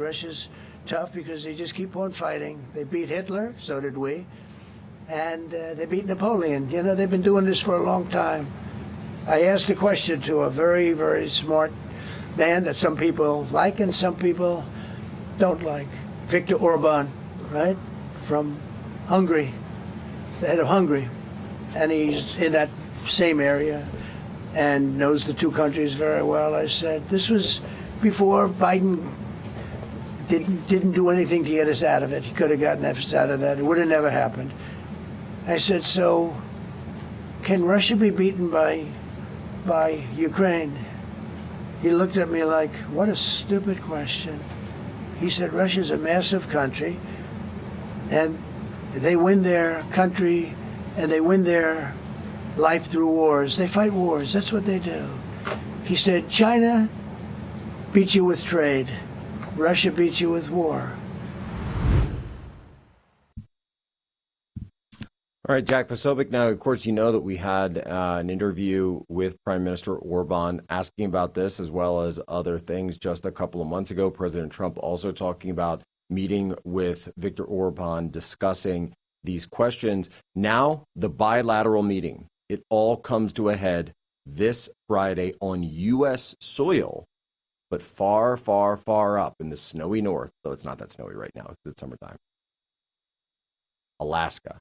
Russia's tough because they just keep on fighting. They beat Hitler, so did we, and they beat Napoleon. You know, they've been doing this for a long time. I asked a question to a very, very smart man that some people like and some people don't like. Viktor Orban, right, from Hungary, the head of Hungary, and he's in that same area and knows the two countries very well. I said, this was before Biden didn't do anything to get us out of it. He could have gotten us out of that. It would have never happened. I said, so can Russia be beaten by Ukraine? He looked at me like, what a stupid question. He said, Russia's a massive country, and they win their country and they win their life through wars. They fight wars. That's what they do. He said, China beats you with trade. Russia beats you with war. All right, Jack Posobiec. Now, of course, you know that we had an interview with Prime Minister Orban asking about this as well as other things just a couple of months ago. President Trump also talking about meeting with Viktor Orban, discussing these questions. Now, the bilateral meeting, it all comes to a head this Friday on U.S. soil, but far, far, far up in the snowy north, though it's not that snowy right now because it's summertime. Alaska.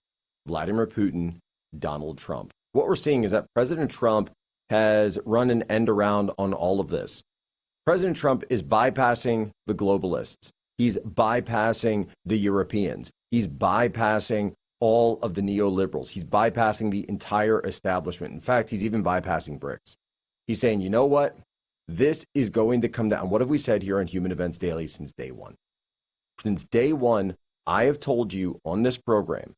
Vladimir Putin, Donald Trump. What we're seeing is that President Trump has run an end around on all of this. President Trump is bypassing the globalists. He's bypassing the Europeans. He's bypassing all of the neoliberals. He's bypassing the entire establishment. In fact, he's even bypassing BRICS. He's saying, you know what? This is going to come down. What have we said here on Human Events Daily since day one? Since day one, I have told you on this program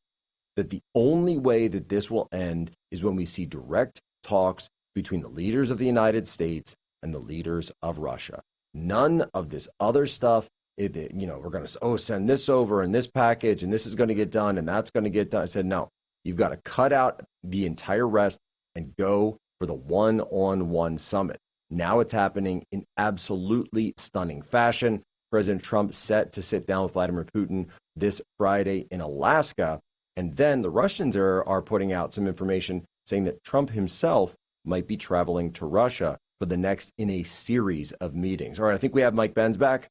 that the only way that this will end is when we see direct talks between the leaders of the United States and the leaders of Russia. None of this other stuff, we're going to send this over and this package and this is going to get done and that's going to get done. I said, no, you've got to cut out the entire rest and go for the one-on-one summit. Now it's happening in absolutely stunning fashion. President Trump set to sit down with Vladimir Putin this Friday in Alaska. And then the Russians are putting out some information saying that Trump himself might be traveling to Russia for the next in a series of meetings. All right, I think we have Mike Benz back.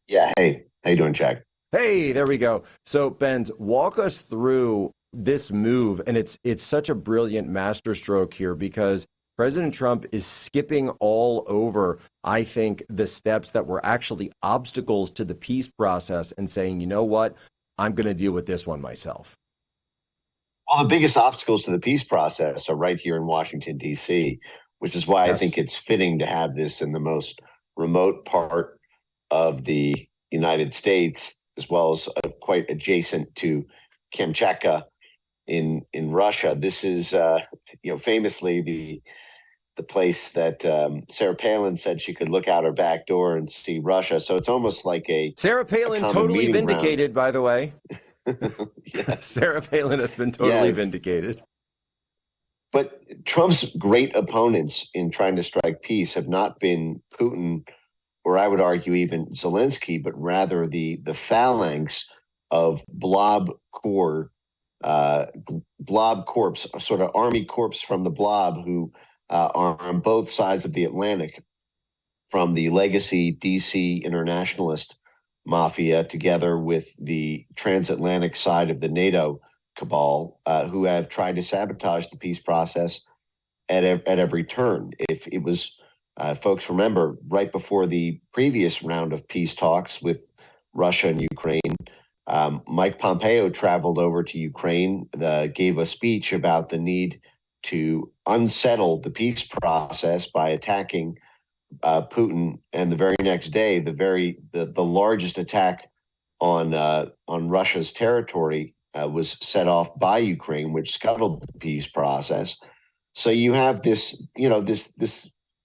Yeah, hey, how you doing, Jack? Hey, there we go. So, Benz, walk us through this move. And it's such a brilliant masterstroke here because President Trump is skipping all over, I think, the steps that were actually obstacles to the peace process and saying, you know what? I'm going to deal with this one myself. Well, the biggest obstacles to the peace process are right here in Washington, D.C., which is why I think it's fitting to have this in the most remote part of the United States, as well as quite adjacent to Kamchatka in Russia. This is, famously the place that Sarah Palin said she could look out her back door and see Russia. So it's almost like Sarah Palin totally vindicated, by the way. Yes. Sarah Palin has been totally vindicated. But Trump's great opponents in trying to strike peace have not been Putin, or I would argue even Zelensky, but rather the phalanx of blob corps, sort of army corps from the blob who are on both sides of the Atlantic, from the legacy DC internationalist mafia together with the transatlantic side of the NATO cabal, who have tried to sabotage the peace process at every turn. If it was, folks remember, right before the previous round of peace talks with Russia and Ukraine, Mike Pompeo traveled over to Ukraine, gave a speech about the need to unsettle the peace process by attacking Putin, and the very next day, the largest attack on Russia's territory was set off by Ukraine, which scuttled the peace process. So you have this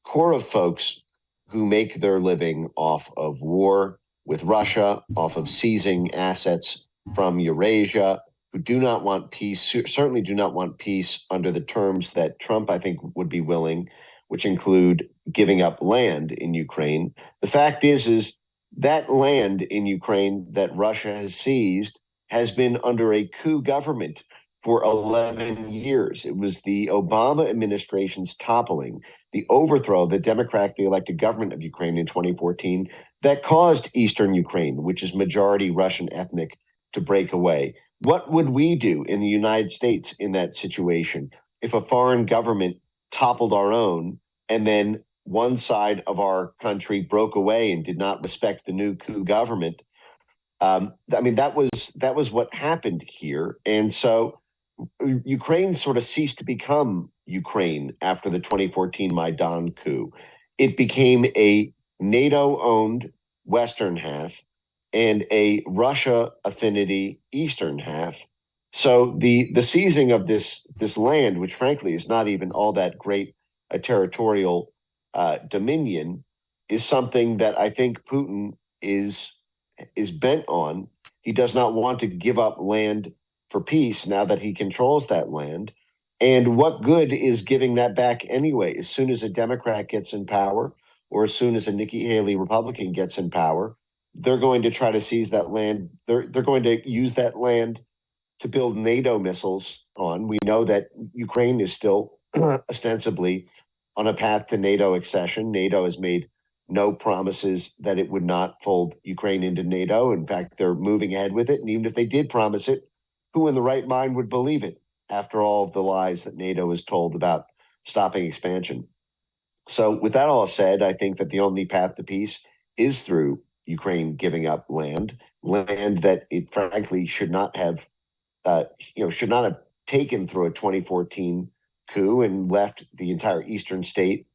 core of folks who make their living off of war with Russia, off of seizing assets from Eurasia, who do not want peace, certainly do not want peace under the terms that Trump, I think, would be willing, which include giving up land in Ukraine. The fact is that land in Ukraine that Russia has seized has been under a coup government for 11 years. It was the Obama administration's toppling, the overthrow of the democratically elected government of Ukraine in 2014 that caused Eastern Ukraine, which is majority Russian ethnic, to break away. What would we do in the United States in that situation if a foreign government toppled our own and then one side of our country broke away and did not respect the new coup government? I mean, that was what happened here. And so Ukraine sort of ceased to become Ukraine after the 2014 Maidan coup. It became a NATO-owned Western half and a Russia affinity Eastern half. So the seizing of this land, which frankly is not even all that great a territorial dominion, is something that I think Putin is bent on. He does not want to give up land for peace now that he controls that land. And what good is giving that back anyway? As soon as a Democrat gets in power, or as soon as a Nikki Haley Republican gets in power, they're going to try to seize that land. They're going to use that land to build NATO missiles on. We know that Ukraine is still ostensibly on a path to NATO accession. NATO has made no promises that it would not fold Ukraine into NATO. In fact, they're moving ahead with it. And even if they did promise it, who in the right mind would believe it after all of the lies that NATO has told about stopping expansion? So with that all said, I think that the only path to peace is through Ukraine giving up land that it frankly should not have taken through a 2014 coup and left the entire eastern state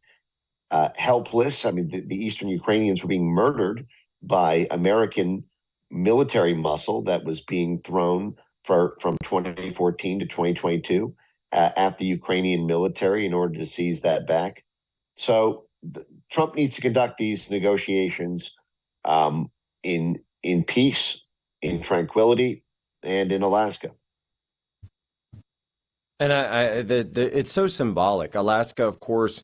helpless. I mean, the eastern Ukrainians were being murdered by American military muscle that was being thrown from 2014 to 2022 at the Ukrainian military in order to seize that back. So Trump needs to conduct these negotiations in peace, in tranquility, and in Alaska. And it's so symbolic. Alaska, of course,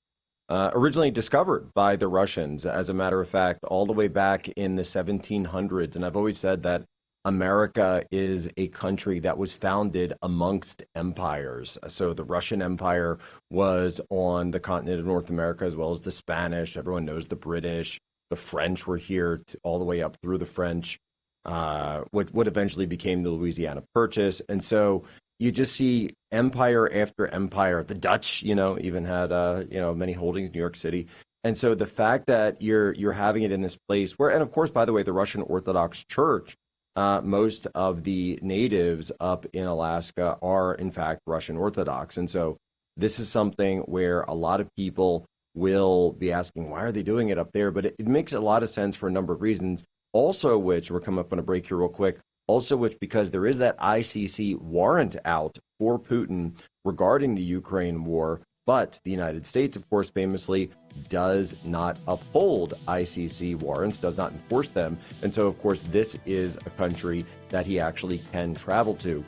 originally discovered by the Russians, as a matter of fact, all the way back in the 1700s. And I've always said that America is a country that was founded amongst empires. So the Russian Empire was on the continent of North America, as well as the Spanish. Everyone knows the British. The French were here all the way up through the French, what eventually became the Louisiana Purchase. And so you just see empire after empire. The Dutch, even had, many holdings in New York City. And so the fact that you're having it in this place where, and of course, by the way, the Russian Orthodox Church, most of the natives up in Alaska are, in fact, Russian Orthodox. And so this is something where a lot of people will be asking, why are they doing it up there? But it makes a lot of sense for a number of reasons, also which, we're coming up on a break here real quick, also which because there is that ICC warrant out for Putin regarding the Ukraine war. But the United States, of course, famously does not uphold ICC warrants, does not enforce them. And so, of course, this is a country that he actually can travel to.